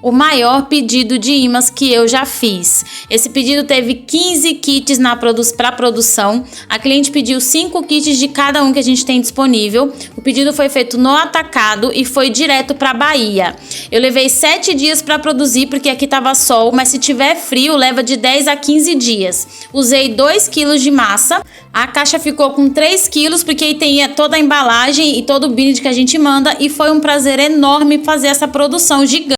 o maior pedido de imãs que eu já fiz. Esse pedido teve 15 kits para produção. A cliente pediu 5 kits de cada um que a gente tem disponível. O pedido foi feito no atacado e foi direto para Bahia. Eu levei 7 dias para produzir porque aqui tava sol, mas se tiver frio leva de 10 a 15 dias. Usei 2 kg de massa. A caixa ficou com 3 quilos porque aí tem toda a embalagem e todo o brinde que a gente manda, e foi um prazer enorme fazer essa produção gigante.